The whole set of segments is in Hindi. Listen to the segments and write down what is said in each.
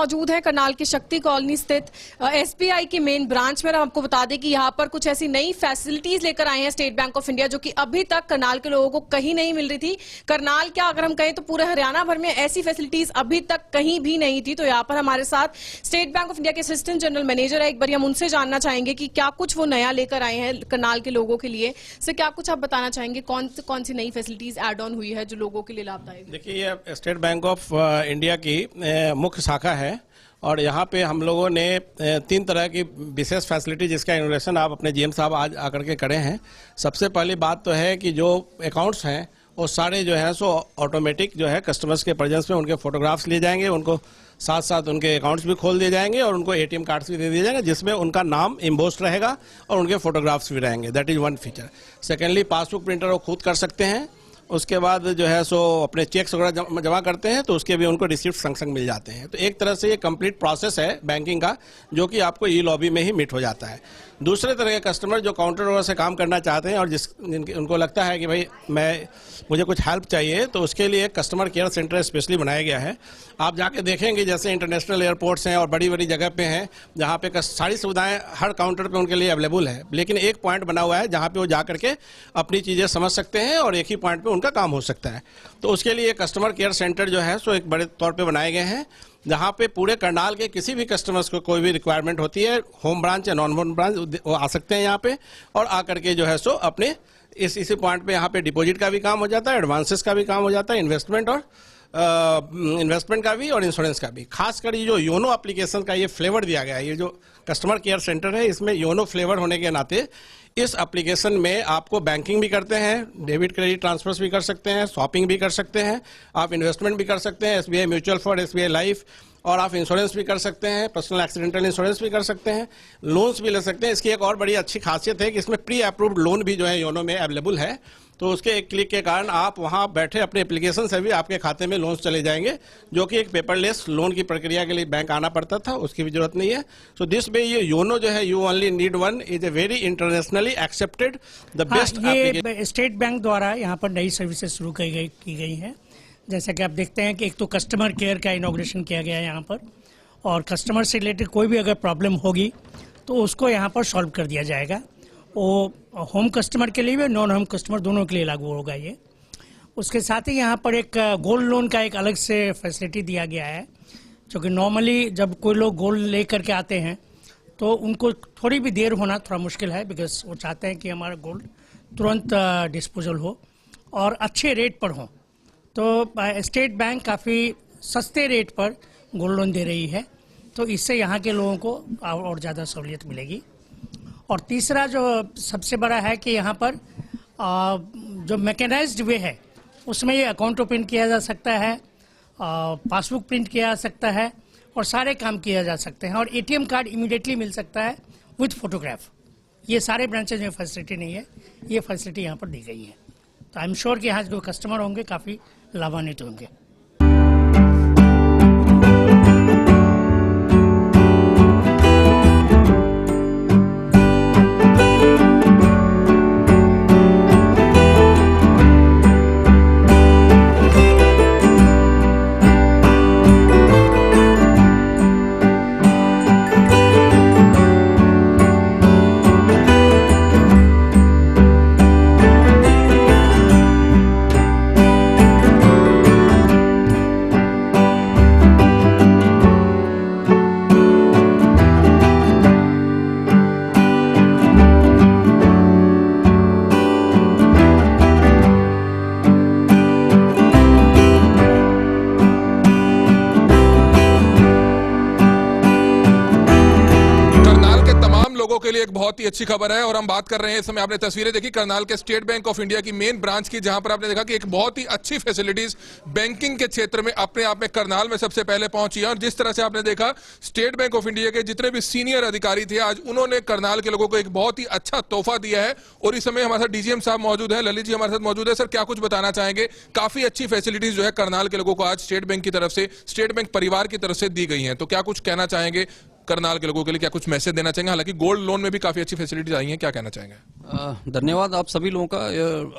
मौजूद हैं करनाल की शक्ति कॉलोनी स्थित एसबीआई के मेन ब्रांच में। आपको बता दें कि यहाँ पर कुछ ऐसी नई फैसिलिटीज लेकर आए हैं स्टेट बैंक ऑफ इंडिया, जो कि अभी तक करनाल के लोगों को कहीं नहीं मिल रही थी। करनाल क्या, अगर हम कहें तो पूरे हरियाणा भर में ऐसी फैसिलिटीज अभी तक कहीं भी नहीं थी। तो यहाँ पर हमारे साथ स्टेट बैंक ऑफ इंडिया के असिस्टेंट जनरल मैनेजर है, एक बार हम उनसे जानना चाहेंगे कि क्या कुछ वो नया लेकर आए हैं करनाल के लोगों के लिए। सर, क्या कुछ आप बताना चाहेंगे, कौन सी नई फैसिलिटीज एड ऑन हुई है जो लोगों के लिए लाभदायक? देखिए, ये स्टेट बैंक ऑफ इंडिया की मुख्य शाखा है और यहाँ पे हम लोगों ने 3 तरह की विशेष फैसिलिटी जिसका इनोवेशन आप अपने जीएम साहब आज आकर के करे हैं। सबसे पहली बात तो है कि जो अकाउंट्स हैं वो सारे जो है सो ऑटोमेटिक जो है कस्टमर्स के प्रेजेंस में उनके फोटोग्राफ्स लिए जाएंगे, उनको साथ साथ उनके अकाउंट्स भी खोल दिए जाएंगे और उनको एटीएम कार्ड्स भी दे दिए जाएंगे जिसमें उनका नाम इम्बोस्ड रहेगा और उनके फोटोग्राफ्स भी रहेंगे। That is one feature. Secondly, passbook printer वो खुद कर सकते हैं। उसके बाद जो है सो अपने चेक्स वगैरह जमा करते हैं तो उसके भी उनको रिसिप्ट संग संग मिल जाते हैं। तो एक तरह से ये कंप्लीट प्रोसेस है बैंकिंग का, जो कि आपको ई लॉबी में ही मीट हो जाता है। दूसरे तरह के कस्टमर जो काउंटर वगैरह से काम करना चाहते हैं और उनको लगता है कि भाई मुझे कुछ हेल्प चाहिए, तो उसके लिए कस्टमर केयर सेंटर स्पेशली बनाया गया है। आप जाके देखेंगे जैसे इंटरनेशनल एयरपोर्ट्स हैं और बड़ी बड़ी जगह पे हैं जहाँ पे सारी सुविधाएं हर काउंटर पे उनके लिए अवेलेबल है, लेकिन एक पॉइंट बना हुआ है जहाँ पे वो जा करके अपनी चीज़ें समझ सकते हैं और एक ही पॉइंट पे उनका काम हो सकता है। तो उसके लिए कस्टमर केयर सेंटर जो है सो एक बड़े तौर पे बनाए गए हैं, जहाँ पे पूरे करनाल के किसी भी कस्टमर्स को कोई भी रिक्वायरमेंट होती है, होम ब्रांच या नॉन होम ब्रांच, वो आ सकते हैं यहाँ पे और आकर के जो है सो अपने इसी पॉइंट पे यहाँ पे डिपॉजिट का भी काम हो जाता है, एडवांसेस का भी काम हो जाता है, इन्वेस्टमेंट का भी और इंश्योरेंस का भी। खासकर ये जो योनो एप्लीकेशन का ये फ्लेवर दिया गया है, ये जो कस्टमर केयर सेंटर है इसमें योनो फ्लेवर होने के नाते इस एप्लीकेशन में आपको बैंकिंग भी करते हैं, डेबिट क्रेडिट ट्रांसफर्स भी कर सकते हैं, शॉपिंग भी कर सकते हैं, आप इन्वेस्टमेंट भी कर सकते हैं, SBI mutual fund, SBI life, और आप इंश्योरेंस भी कर सकते हैं, पर्सनल एक्सीडेंटल इंश्योरेंस भी कर सकते हैं, लोन्स भी ले सकते हैं। इसकी एक और बड़ी अच्छी खासियत है कि इसमें प्री अप्रूव्ड लोन भी जो है योनो में अवेलेबल है। तो उसके एक क्लिक के कारण आप वहां बैठे अपने एप्लीकेशन से भी आपके खाते में लोन्स चले जाएंगे, जो कि एक पेपरलेस लोन की प्रक्रिया के लिए बैंक आना पड़ता था, उसकी भी जरूरत नहीं है। सो दिस वे ये योनो जो है, you only need one, is a very internationally accepted the best. ये स्टेट बैंक द्वारा यहाँ पर नई सर्विसेज शुरू की गई हैं। जैसा कि आप देखते हैं कि एक तो कस्टमर केयर का इनॉग्रेशन किया गया है यहाँ पर, और कस्टमर से रिलेटेड कोई भी अगर प्रॉब्लम होगी तो उसको यहाँ पर सॉल्व कर दिया जाएगा। वो होम कस्टमर के लिए भी, नॉन होम कस्टमर दोनों के लिए लागू होगा ये। उसके साथ ही यहाँ पर एक गोल्ड लोन का एक अलग से फैसिलिटी दिया गया है, जो कि नॉर्मली जब कोई लोग गोल्ड ले करके आते हैं तो उनको थोड़ी भी देर होना थोड़ा मुश्किल है, बिकॉज वो चाहते हैं कि हमारा गोल्ड तुरंत डिस्पोजल हो और अच्छे रेट पर हो। तो स्टेट बैंक काफ़ी सस्ते रेट पर गोल्ड लोन दे रही है, तो इससे यहाँ के लोगों को और ज़्यादा सहूलियत मिलेगी। और तीसरा जो सबसे बड़ा है कि यहाँ पर जो मैकेनाइज्ड वे है उसमें ये अकाउंट ओपन किया जा सकता है, पासबुक प्रिंट किया जा सकता है और सारे काम किया जा सकते हैं, और एटीएम कार्ड इमीडिएटली मिल सकता है विथ फोटोग्राफ। ये सारे ब्रांचेज में फैसिलिटी नहीं है, ये फैसिलिटी यहाँ पर दी गई है। तो आई एम श्योर कि यहाँ जो कस्टमर होंगे काफ़ी लाभान्वित होंगे। लोगों के लिए एक बहुत ही अच्छी खबर है। और हम बात कर रहे हैं इस समय, आपने तस्वीरें देखी करनाल के स्टेट बैंक ऑफ इंडिया की मेन ब्रांच की, जहां पर आपने देखा कि एक बहुत ही अच्छी फैसिलिटीज बैंकिंग के क्षेत्र में अपने आप में करनाल में सबसे पहले पहुंची है। और जिस तरह से आपने देखा स्टेट बैंक ऑफ इंडिया के जितने भी सीनियर अधिकारी थे, आज उन्होंने करनाल के लोगों को एक बहुत ही अच्छा तोहफा दिया है। और इस समय हमारे साथ डीजीएम साहब मौजूद है, ललित जी हमारे साथ मौजूद है। सर, क्या कुछ बताना चाहेंगे? काफी अच्छी फैसिलिटीज जो है करनाल के लोगों को आज स्टेट बैंक की तरफ से, स्टेट बैंक परिवार की तरफ से दी गई है, तो क्या कुछ कहना चाहेंगे करनाल के लोगों के लिए क्या कुछ मैसेज देना चाहेंगे? हालांकि गोल्ड लोन में भी काफी अच्छी फैसिलिटीज आई हैं, क्या कहना चाहेंगे? धन्यवाद आप सभी लोगों का,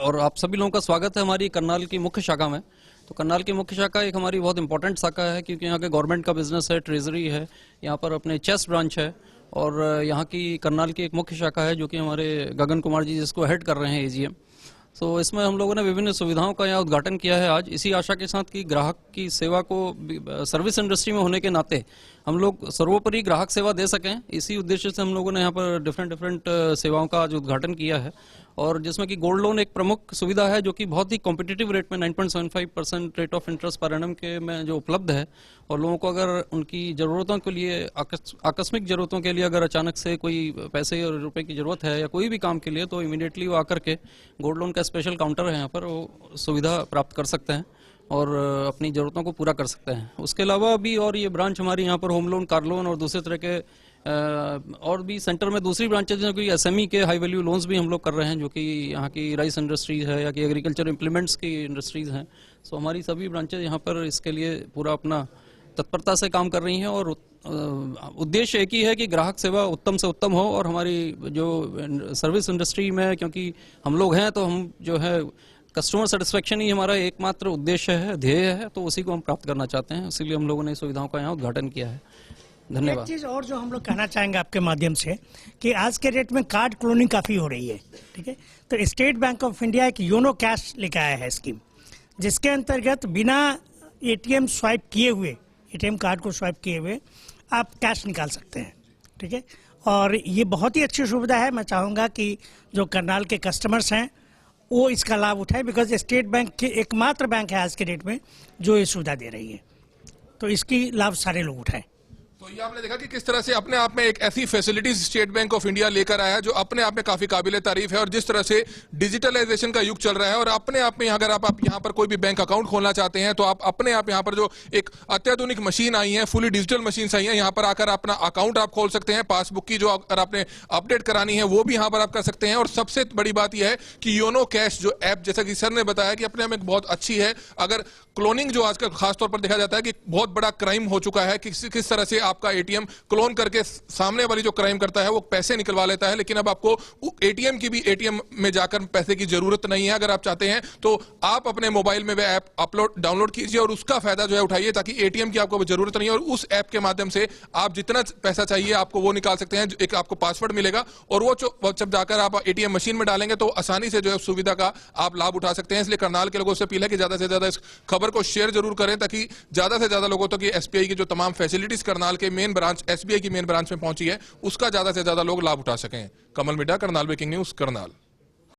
और आप सभी लोगों का स्वागत है हमारी करनाल की मुख्य शाखा में। तो करनाल की मुख्य शाखा एक हमारी बहुत इंपॉर्टेंट शाखा है, क्योंकि यहाँ के गवर्नमेंट का बिजनेस है, ट्रेजरी है, यहाँ पर अपने चेस ब्रांच है, और यहाँ की करनाल की एक मुख्य शाखा है जो कि हमारे गगन कुमार जी जिसको हेड कर रहे हैं एजीएम। तो इसमें हम लोगों ने विभिन्न सुविधाओं का यहाँ उद्घाटन किया है आज, इसी आशा के साथ कि ग्राहक की सेवा को, सर्विस इंडस्ट्री में होने के नाते हम लोग सर्वोपरि ग्राहक सेवा दे सकें। इसी उद्देश्य से हम लोगों ने यहाँ पर डिफरेंट सेवाओं का आज उद्घाटन किया है, और जिसमें कि गोल्ड लोन एक प्रमुख सुविधा है जो कि बहुत ही कॉम्पिटिटिव रेट में 9.75% rate of interest per annum के में जो उपलब्ध है। और लोगों को अगर उनकी ज़रूरतों के लिए, आकस्मिक ज़रूरतों के लिए अगर अचानक से कोई पैसे और रुपए की ज़रूरत है या कोई भी काम के लिए, तो इमीडिएटली वो आकर के गोल्ड लोन का स्पेशल काउंटर है यहाँ पर, वो सुविधा प्राप्त कर सकते हैं और अपनी ज़रूरतों को पूरा कर सकते हैं। उसके अलावा भी और ये ब्रांच हमारी यहाँ पर होम लोन, कार लोन और दूसरे तरह के और भी सेंटर में दूसरी ब्रांचेज हैं, कोई एसएमई के हाई वैल्यू लोन्स भी हम लोग कर रहे हैं, जो कि यहाँ की राइस इंडस्ट्रीज है या कि एग्रीकल्चर इम्प्लीमेंट्स की इंडस्ट्रीज हैं। सो हमारी सभी ब्रांचेज यहाँ पर इसके लिए पूरा अपना तत्परता से काम कर रही हैं, और उद्देश्य एक ही है कि ग्राहक सेवा उत्तम से उत्तम हो। और हमारी जो सर्विस इंडस्ट्री में, क्योंकि हम लोग हैं, तो हम जो है कस्टमर सेटिस्फेक्शन ही हमारा एकमात्र उद्देश्य है, ध्येय है, तो उसी को हम प्राप्त करना चाहते हैं। इसीलिए हम लोगों ने सुविधाओं का यहाँ उद्घाटन किया है। धन्यवाद। एक चीज़ और जो हम लोग कहना चाहेंगे आपके माध्यम से, कि आज के डेट में कार्ड क्लोनिंग काफ़ी हो रही है, ठीक है। तो स्टेट बैंक ऑफ इंडिया एक योनो कैश लेकर आया है स्कीम, जिसके अंतर्गत बिना एटीएम स्वाइप किए हुए, एटीएम कार्ड को स्वाइप किए हुए आप कैश निकाल सकते हैं, ठीक है। और ये बहुत ही अच्छी सुविधा है। मैं चाहूँगा कि जो करनाल के कस्टमर्स हैं वो इसका लाभ उठाएं, बिकॉज स्टेट बैंक के एकमात्र बैंक है आज के डेट में जो ये सुविधा दे रही है, तो इसकी लाभ सारे लोग उठाएं। तो ये आपने देखा कि किस तरह से अपने आप में एक ऐसी facilities state bank of India लेकर आया है जो अपने आप में काफी काबिले तारीफ है, और जिस तरह से डिजिटलाइजेशन का युग चल रहा है, और अपने आप में अगर आप यहाँ पर कोई भी बैंक अकाउंट खोलना चाहते हैं, तो आप अपने आप यहाँ पर जो एक अत्याधुनिक मशीन आई है, फुली डिजिटल मशीन आई है, यहाँ पर आकर अपना अकाउंट आप खोल सकते हैं। पासबुक की जो अगर आपने अपडेट करानी है वो भी यहाँ पर आप कर सकते हैं। और सबसे बड़ी बात यह है कि योनो कैश जो ऐप, जैसा कि सर ने बताया, कि अपने आप में बहुत अच्छी है। अगर क्लोनिंग जो आजकल खासतौर पर देखा जाता है कि बहुत बड़ा क्राइम हो चुका है, कि किस तरह से आपका एटीएम क्लोन करके सामने वाली जो क्राइम करता है वो पैसे निकलवा लेता है, लेकिन अब आपको एटीएम की भी एटीएम में जाकर पैसे की जरूरत नहीं है। अगर आप चाहते हैं तो आप अपने मोबाइल में वह ऐप डाउनलोड कीजिए और उसका फायदा जो है उठाइए, ताकि एटीएम की आपको जरूरत नहीं है, और उस ऐप के माध्यम से आप जितना पैसा चाहिए आपको वो निकाल सकते हैं। एक आपको पासवर्ड मिलेगा, और वो जब जाकर आप एटीएम मशीन में डालेंगे तो आसानी से जो है सुविधा का आप लाभ उठा सकते हैं। इसलिए करनाल के लोगों से अपील है कि ज्यादा से ज्यादा इस खबर को शेयर जरूर करें, ताकि ज्यादा से ज्यादा लोगों तक ये एसबीआई की जो तमाम फैसिलिटीज करनाल के मेन ब्रांच, एसबीआई की मेन ब्रांच में पहुंची है, उसका ज्यादा से ज्यादा लोग लाभ उठा सकें। कमल मिड्डा, करनाल ब्रेकिंग न्यूज, करनाल।